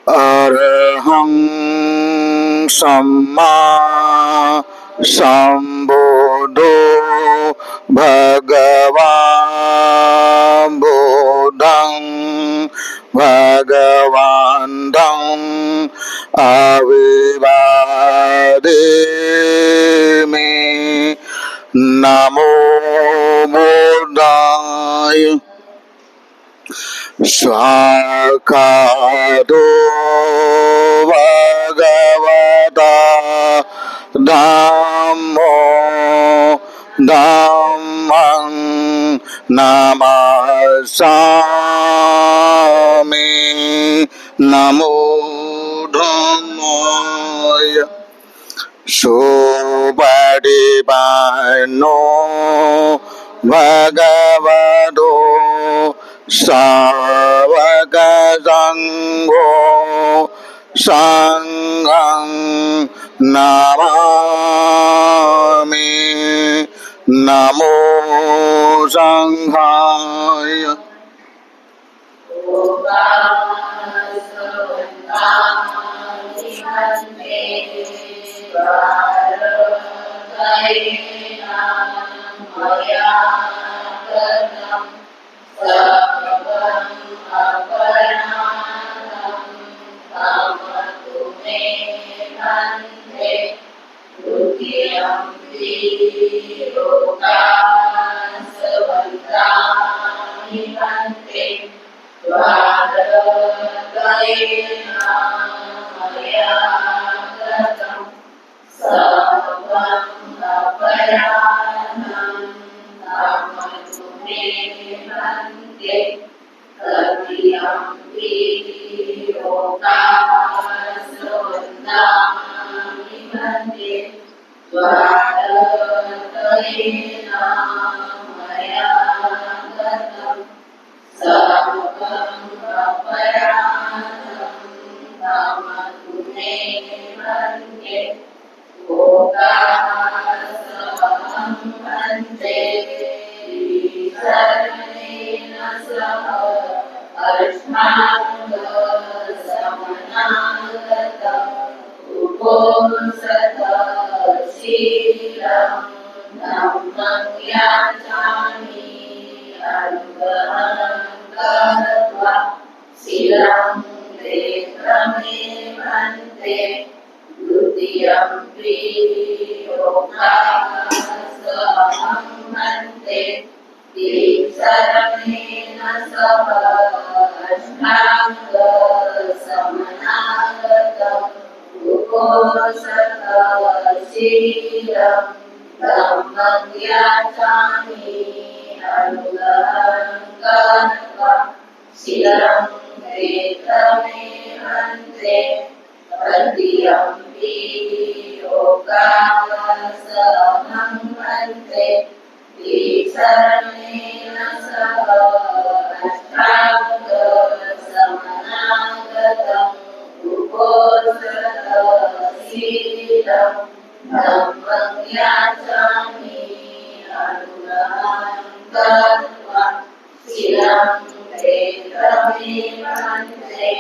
Arahang Samma Sambuddho Bhagavan Buddhang Bhagavandang Avivademi Namo Buddhaya Swakado Bhagavata Dhammo Dhammang Namasami Namo Dhammaya Subhadipano Bhagavato Savaka Sangho Sanghang Namami Namo Sanghaya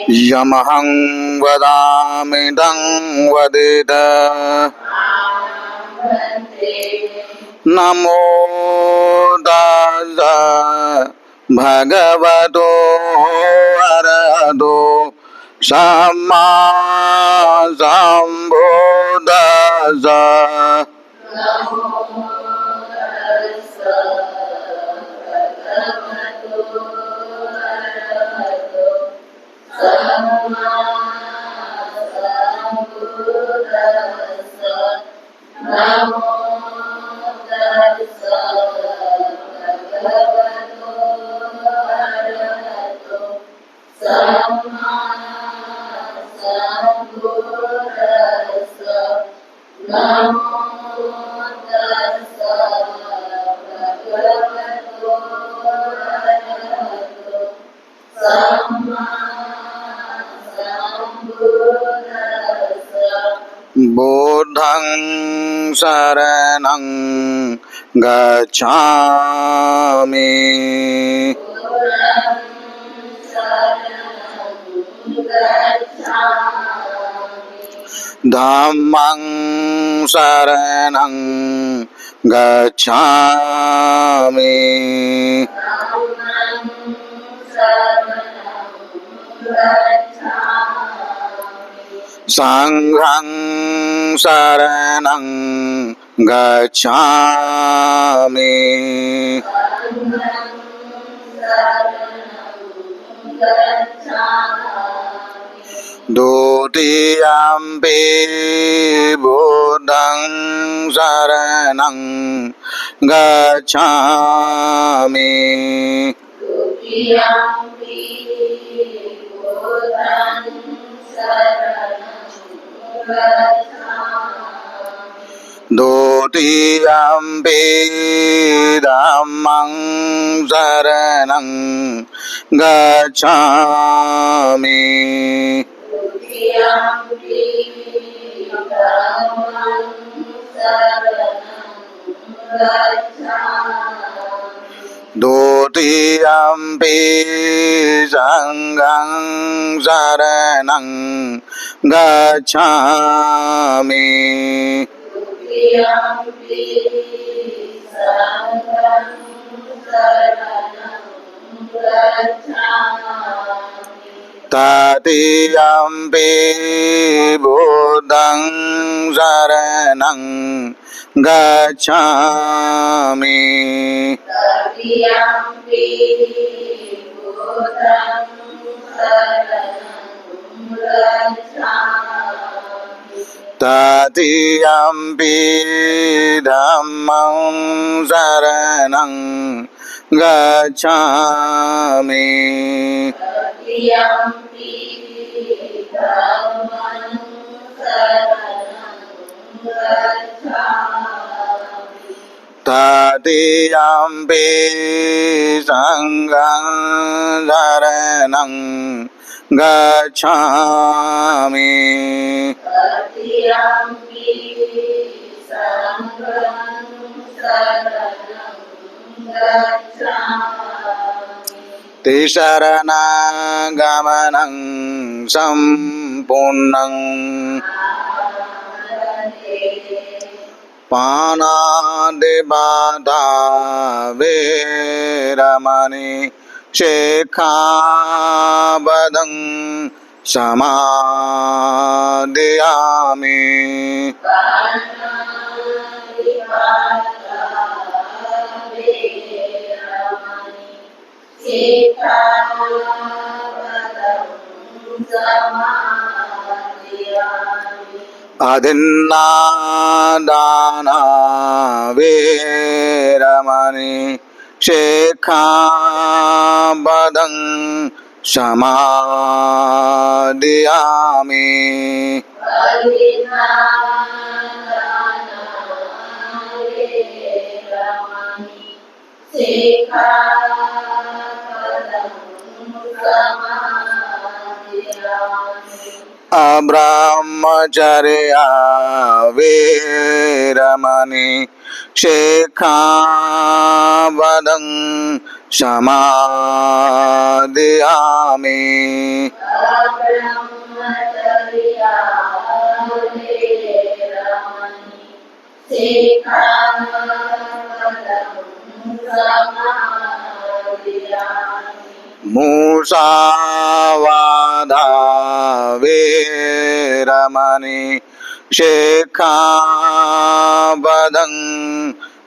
Yamahang vadamidang vadita Namo tassa bhagavato arahato samma sambuddhassa Buddhang saranang gacchami. Dhammang saranang gacchami. Sanghang saranang gacchami. Dutiyampi buddhang saranang gacchami. Dutiyampi dhammang saranang gacchami. Dutiyampi sanghang saranang gacchami. Tatiyampi buddhang saranang gacchami. Tatiyampi dhammang saranang gacchami. Tatiyampi sanghang saranang gacchami. Tisarana gamanang sampunnang panadipata veramani sikkhapadang samadhiyami. Adhinnādāna veramani sikkhapadang samadhiyami. Abrahmacharya veramani sikkhapadang samadhiyami. Musavada veramani sikkhapadang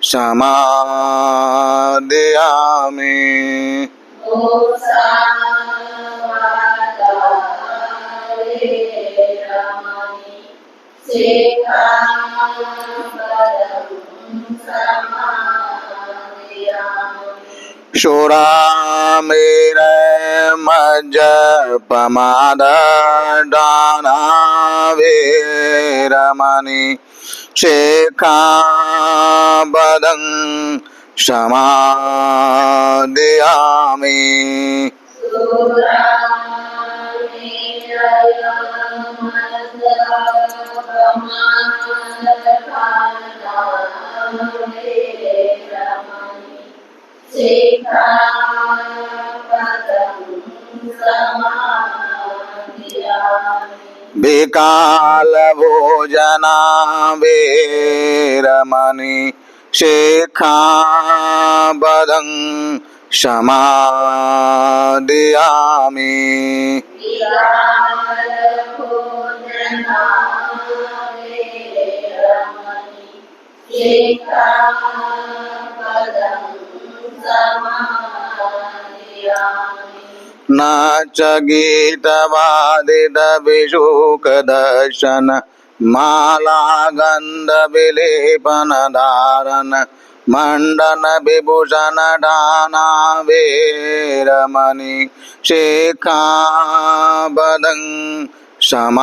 samadhiyami. Suramera majjapamādāna veramani sikkhapadang samadhiyami. विकाल भोजना वेरमणि शिक्षापदं समादयामि न च गीतवादितविशुकदर्शन मालागन्धविलेपनधारण मंडन विभूषण दाना वेरमणि शिक्षापदं समादयामि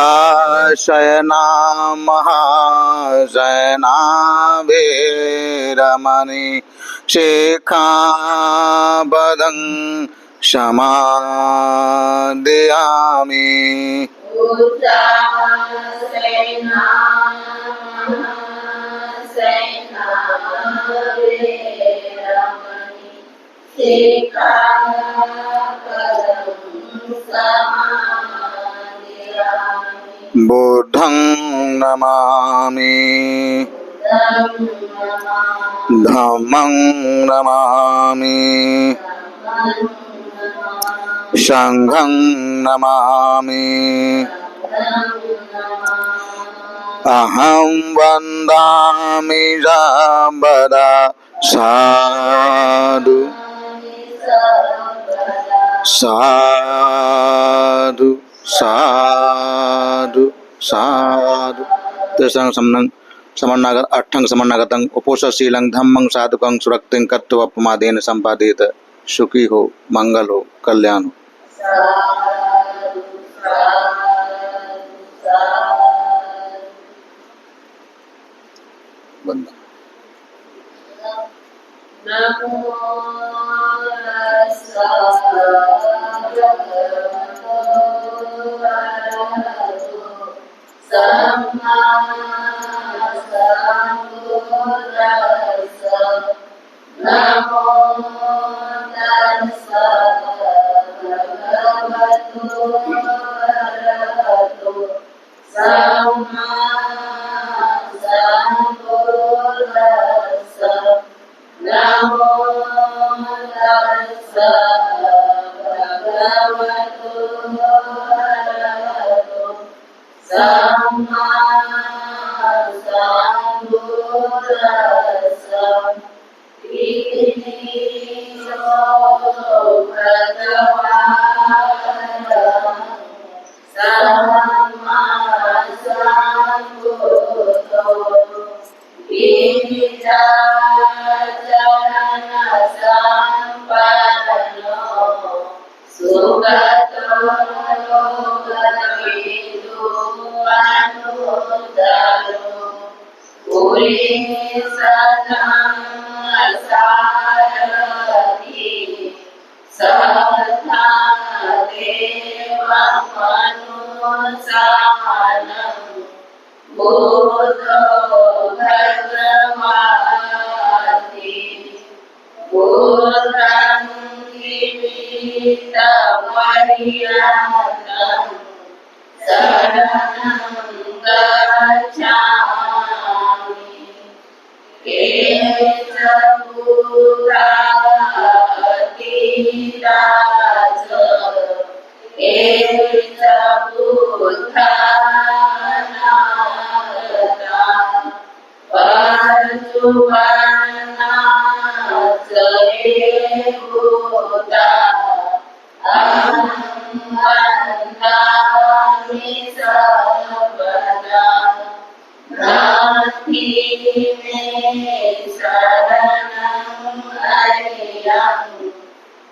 उच्चाशयना महाशयना वेरमणि शिक्षापदं समादयामि बुद्धं नमामि धम्मं नमामि संघं नमामि अहं वन्दामि सर्वदा साधु साधु साधु साधु तेषां समन्नागत अट्ठं समन्नागतं उपोषशीलं धम्मं साधुकं सुरक्तिं कत्वपमादेन संपादित सुखी हो मंगल हो कल्याण हो। बंद।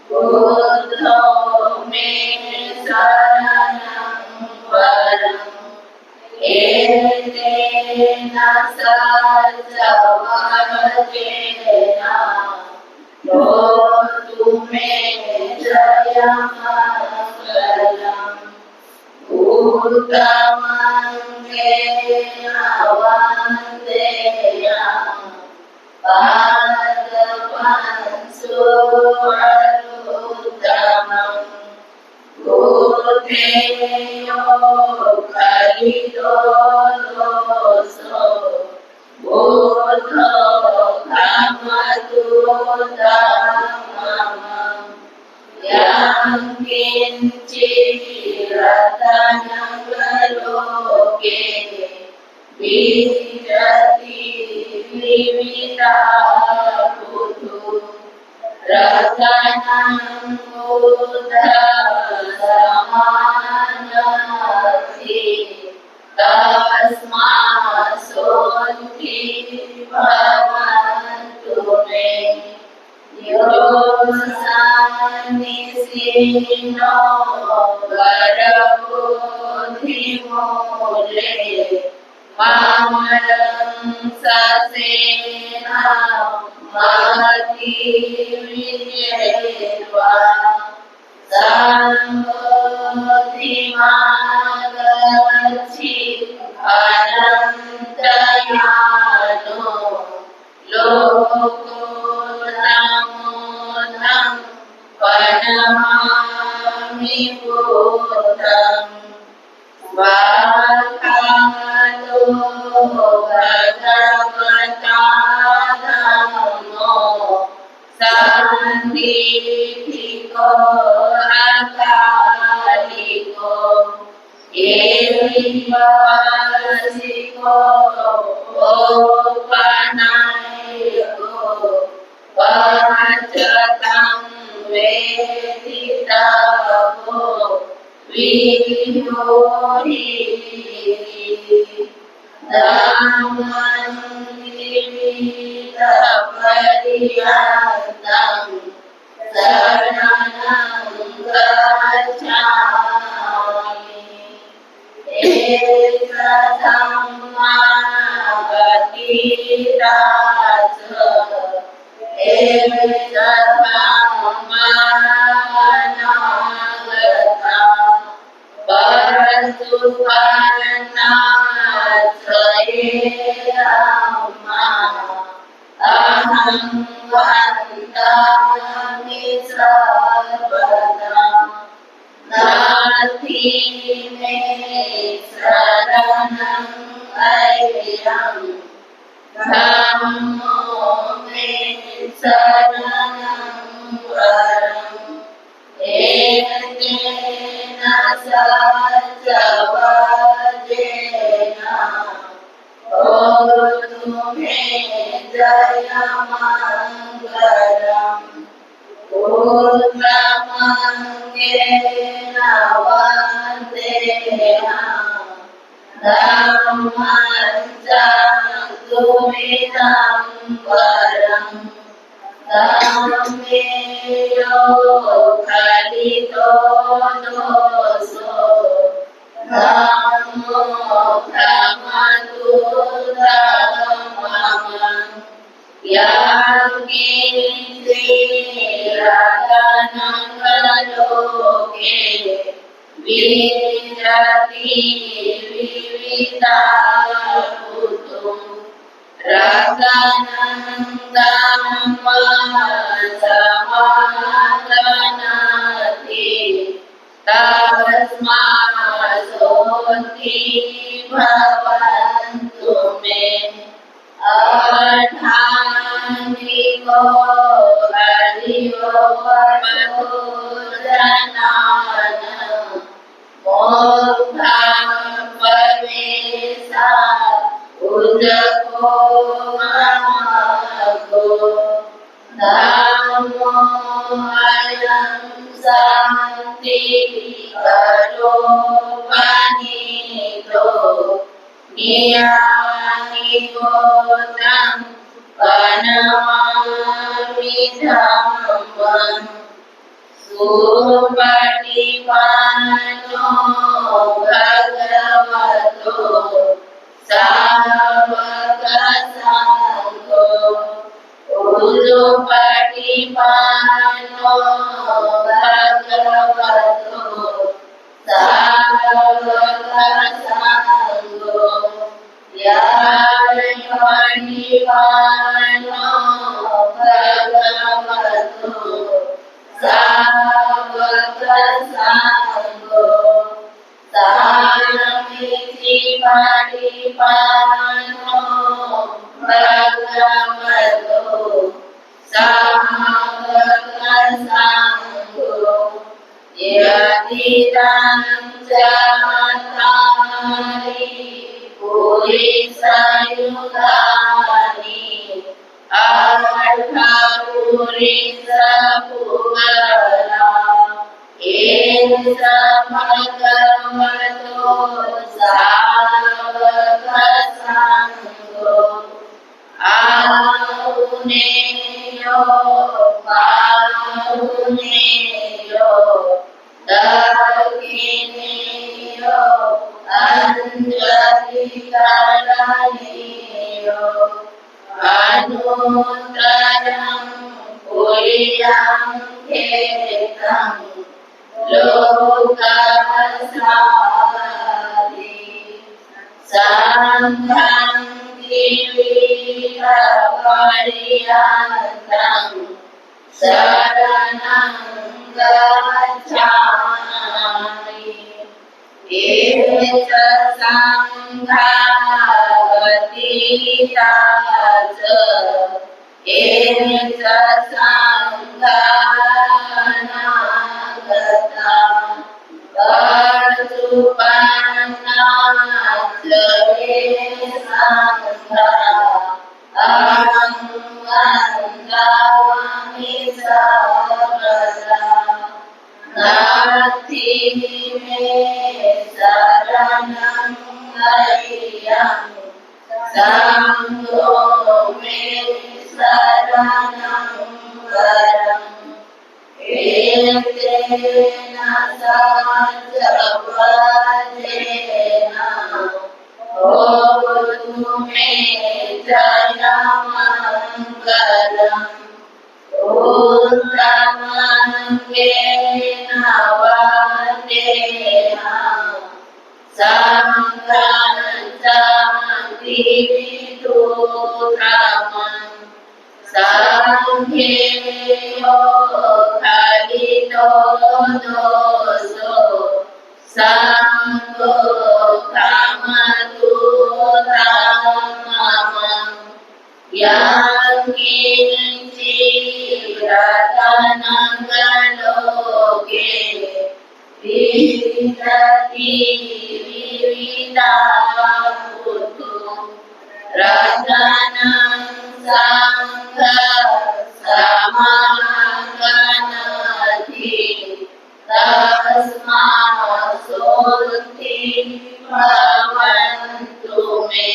बुद्धो मे शरणं वरम् एतेन सच्चवचेन होतु मे जयमङ्गलम् उत्तमङ्गेन वन्देयम् पादपंसुअरुत्तमम् बुद्धेयो कलितो दोषो बुद्धो भ्रमतुतमम् यं किञ्चिरतनलोके विचरति विविधा बुधु रतनं बुद्धसमानमस्ति तस्मात् सोऽस्ति भवन्तु मे योऽसानिसीनो वरबुद्धिमूले मामलं ससेन महती विजयित्वा सम्बोधिमागच्छि अनन्तयानो लोकोत्तमोऽहं प्रणमामि बुद्धम् स्वाकातो भगवता धम्मो सन्दिठितो अकालिको एवासिको ओपनायको पञ्चतं वेदितवो विहोहि धम्मनिमित्तपर्यन्तं शरणं गच्छामि एकधम्मावतीराज एकधम्मानागता परन्तु परनाथयेरम्मा अहं वन्दामि सर्वदा नास्ति मे शरणं ऐर्यं धम्मो मे शरणं वरम् एतेन सच्चवचेन होतु मे जयमङ्गलम् उत्तमङ्गेन वन्देयम् धम्मं चतुर्विधं वरम् धम्मेयो कलितो दोषो धम्मो भ्रमतुतमम् यं किञ्चिरतनलोके विचरति विविधा बुधु रतनं धम्मसमागमति तस्मात् सोऽस्ति भवन्तु मे अठानिको हरियो प्रबोधनान् मोक्षं परमेशात् उजको ममको धम्मो अयं शान्ति करोपनीतो ज्ञानिगोत्रं प्रणमामि धम्मं सुपटिपन्नो भगवतो सावकसङ्घो उजुपटिपन्नो भगवतो सावकसङ्घो यावनिपन्नो भगवतो सावकसङ्घो सामिति पटिपन्नो भगवतो सावकसङ्घो यदिदं चमत्कारि पुरिसयुगानि अर्थपुरिसपुगला एष भगवतो सावकसङ्घो आहुनेयो पाहुनेयो दक्षिणेयो अञ्जलिकरणीयो अनुत्तरं पुर्यां खेतं लोकवसादि सङ्घं किरीटपर्यन्तं शरणं गच्छामि एष सङ्घावतीता च एष सङ्घानागता परसुपन्ना च ये सङ्घा अहं वन्दामि सर्वदा नास्ति मे शरणं हरियं सङ्घो मे शरणं वरम् एतेन सत्यपदेन होतु मे जयमङ्गलम् उत्तमङ्गेन वदेन सङ्घान्तिविदुत्रमम् सङ्घेयो खलितो दोषो सङ्घो कामदूतमम् यङ्किञ्चिद्रतनगलोके विदति विविधा भूतो रतनं सङ्घ समागमति तस्मात् सोऽस्ति भवन्तु मे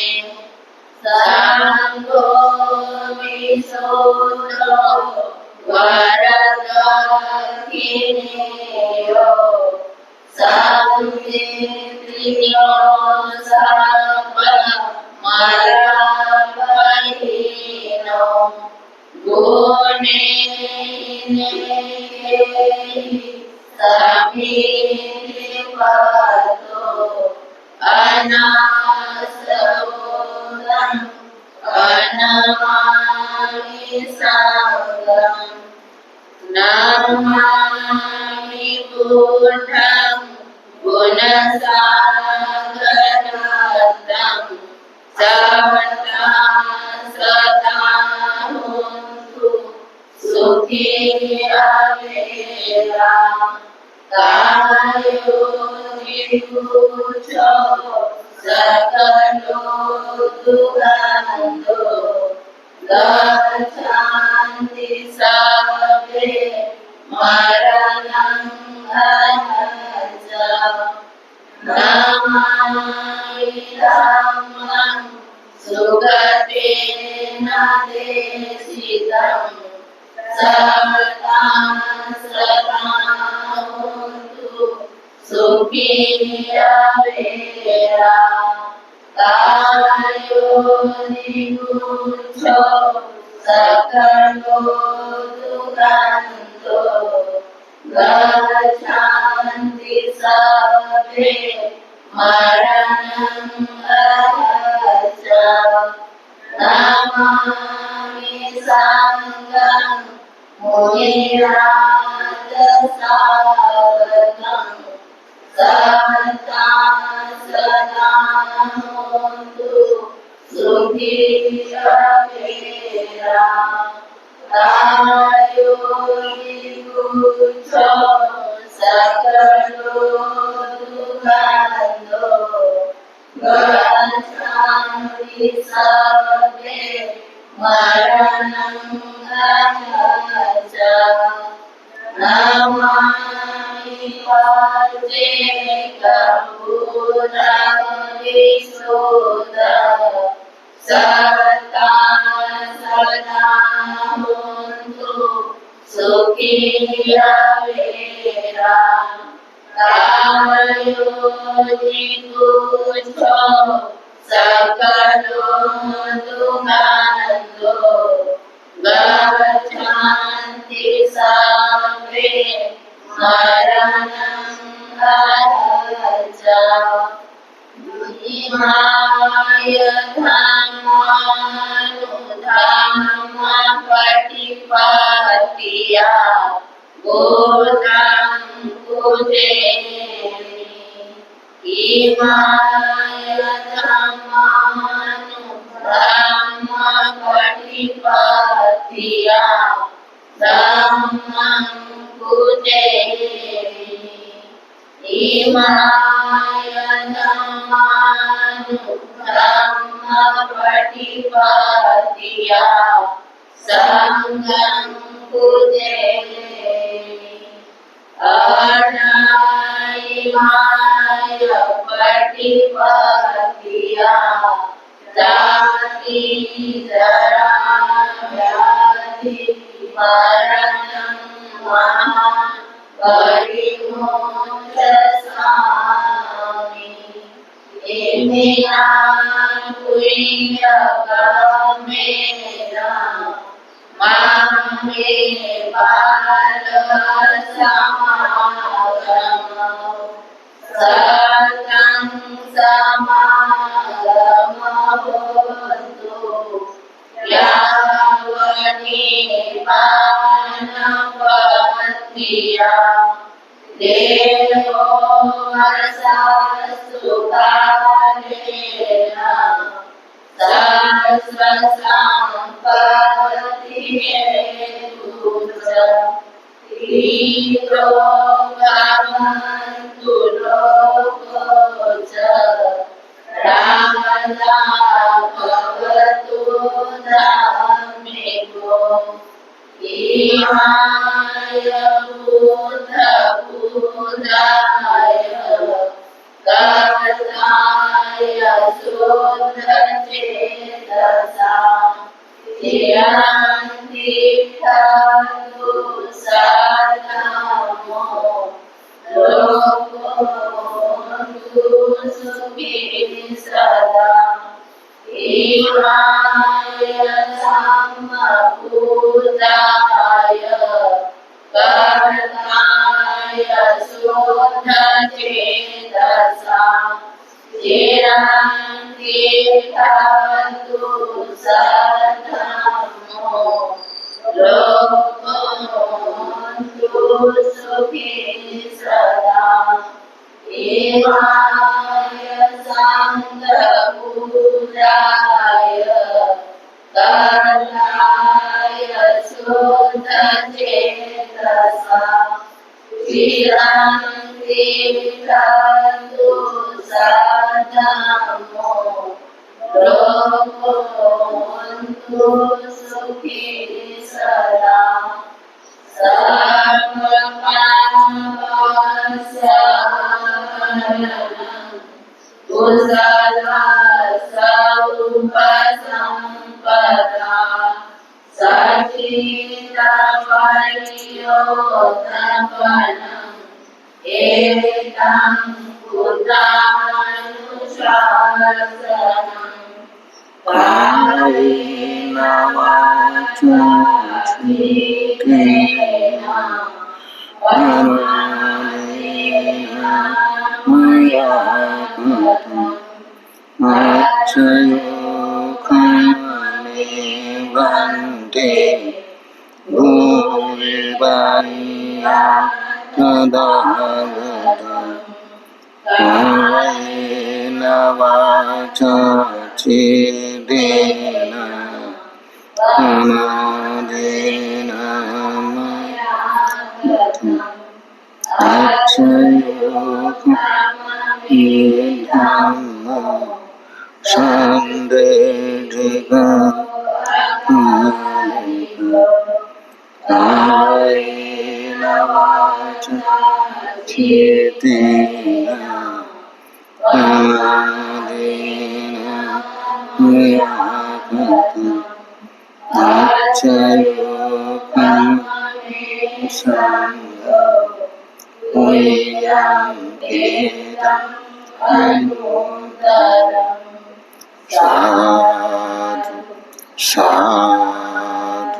सङ्घो विशुद्धो वरदक्षिणेयो सन्निधियो सर्वमलपहीनो गुणेन समीपतो अनासवोदम् अनमामि सङ्घम् नमामि बुद्धं गुणसागरं सर्वदा सदा हुन्तु सुखी अवेला कायो विभूषो सकलो दुःखन्दो गच्छन्ति सर्वे मरणं अनञ्च नमामि धम्मं सुगतेन देशितं सर्वदा सदा भवन्तु सुखिनः कायो निमुच्छो सकलो दुःखन्तो गच्छन्ति सर्वे मरणं अगच्छ नमामि सङ्घं मुनिराजसागरम् सदा सदा भवन्तु सुखिनः कायो निमुच्छो सकलो दुःखन्तो गच्छन्ति सर्वे मरणं अगच्छ नमामि पञ्चेकभूतविशुद्धः सदा सदा भवन्तु सुखिनः कायो निमुच्छो सकलो दुःखन्तो गच्छन्ति सर्वे मरणं अगच्छ इमाय धम्मानुधम्मपटिपत्तिया बोधं कुजेमि इमाय धम्मानुधम्मपटिपत्तिया धम्मं कुजेमि इमाय धम्मानुधम्मपटिपत्तिया सङ्घं पूजयामि अनाइमाय पटिपत्तिया जाति जरा व्याधि मरणं महा परिमोचसामि इमिनां पुण्यकर्मेण मामे बालसमागमो सतं समागमोऽस्तु यावन्निपानपत्तिया देवो वरसास्तु कालेन सहस्रसम्पत्तिहेतु च तीव्रो भवन्तु लोको च रामदा भवतु धार्मिको इमाय बुद्धबुद्धाय कर्ताय शुद्धचेतसा चिरन्ति खलु सदामो लोको सुखी सदा इमाय सम्पूर्णाय कर्ताय शुद्धचेतसा चिरन्ति खलु सदामो लोको सुखी सदा इमाय सङ्घपूजाय कर्ताय शुद्धचेतसा चिरन्ति खलु सदामो लोको सुखी सदा सर्वपापसहनम् कुशला सौपरि एतं पुराणुशासनं कायेन वाचा चित्तेन मनसेन मया कृतं मच्चयोखमने वन्दे भूरिवन्या तदागतम् कायेन वाचा चित्तेन मनसेन मया कृतं मच्चयोखमने कायेन वाचा चित्तेन मनसेन मया कृतं साधु साधु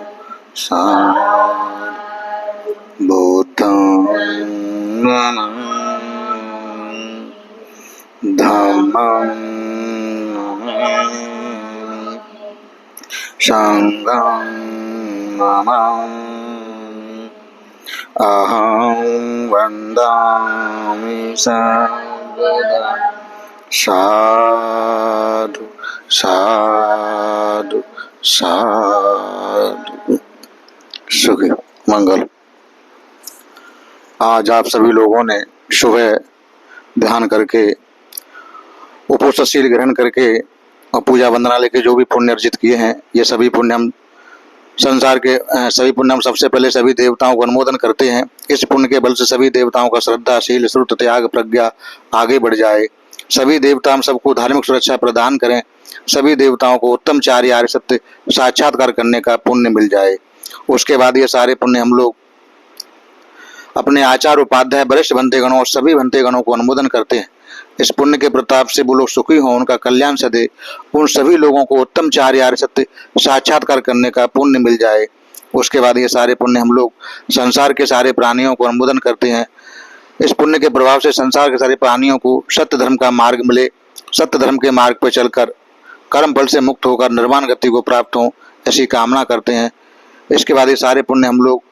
साधु बुद्धं नमामि धम्मं नमामि संघं नमामि अहं वन्दामि सर्वदा साधु साधु साधु। सुखी मंगल। आज आप सभी लोगों ने सुबह ध्यान करके उपोषशील ग्रहण करके और पूजा वंदना लेके जो भी पुण्य अर्जित किए हैं, ये सभी पुण्य हम संसार के सभी पुण्य हम सबसे पहले सभी देवताओं को अनुमोदन करते हैं। इस पुण्य के बल से सभी देवताओं का श्रद्धा, शील, श्रुत, त्याग, प्रज्ञा आगे बढ़ जाए। सभी देवता हम सबको धार्मिक सुरक्षा प्रदान करें। सभी देवताओं को उत्तम चार्य आर्य सत्य साक्षात्कार करने का पुण्य मिल जाए। उसके बाद ये सारे पुण्य हम लोग अपने आचार, उपाध्याय, वरिष्ठ भंतेगणों और सभी भंतेगणों को अनुमोदन करते हैं। इस पुण्य के प्रताप से वो लोग सुखी हों, उनका कल्याण सदे, उन सभी लोगों को उत्तम चार्य आर्य सत्य साक्षात्कार करने का पुण्य मिल जाए। उसके बाद ये सारे पुण्य हम लोग संसार के सारे प्राणियों को अनुमोदन करते हैं। इस पुण्य के प्रभाव से संसार के सारे प्राणियों को सत्य धर्म का मार्ग मिले, सत्य धर्म के मार्ग पर चलकर कर्म फल से मुक्त होकर निर्वाण गति को प्राप्त हो, ऐसी कामना करते हैं। इसके बाद ये सारे पुण्य हम लोग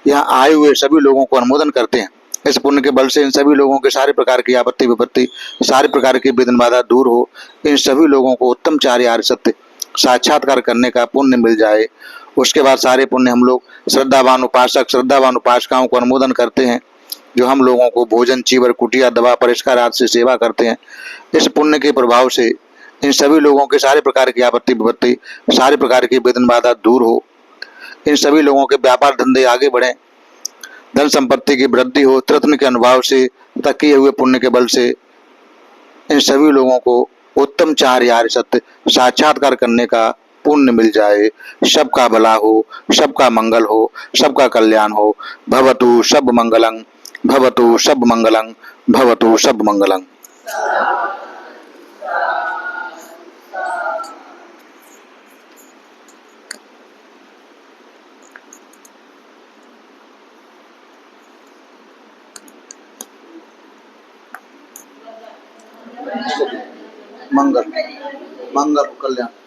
यहाँ आए हुए सभी लोगों को अनुमोदन करते हैं। इस पुण्य के बल से इन सभी लोगों के सारे प्रकार की आपत्ति विपत्ति, सारे प्रकार की विघ्न बाधा दूर हो, इन सभी लोगों को उत्तम चार्य आर्य सत्य साक्षात्कार करने का पुण्य मिल जाए। उसके बाद सारे पुण्य हम लोग श्रद्धावान उपासक, श्रद्धावान उपासिकाओं को अनुमोदन करते हैं, जो हम लोगों को भोजन, चीवर, कुटिया, दवा, परिष्कार आदि से सेवा करते हैं। इस पुण्य के प्रभाव से इन सभी लोगों के सारे प्रकार की आपत्ति विपत्ति, सारे प्रकार की विघ्न बाधा दूर हो, इन सभी लोगों के व्यापार धंधे आगे बढ़े, धन संपत्ति की वृद्धि हो। त्रिरत्न के अनुभाव से तथा किए हुए पुण्य के बल से इन सभी लोगों को उत्तम चार्य आर्य सत्य साक्षात्कार करने का पुण्य मिल जाए। सबका भला हो, सबका मंगल हो, सबका कल्याण हो। भवतु सब मंगलं, भवतु सब मंगलं, भवतु सब मंगलं। मंगल मंगल कल्याण।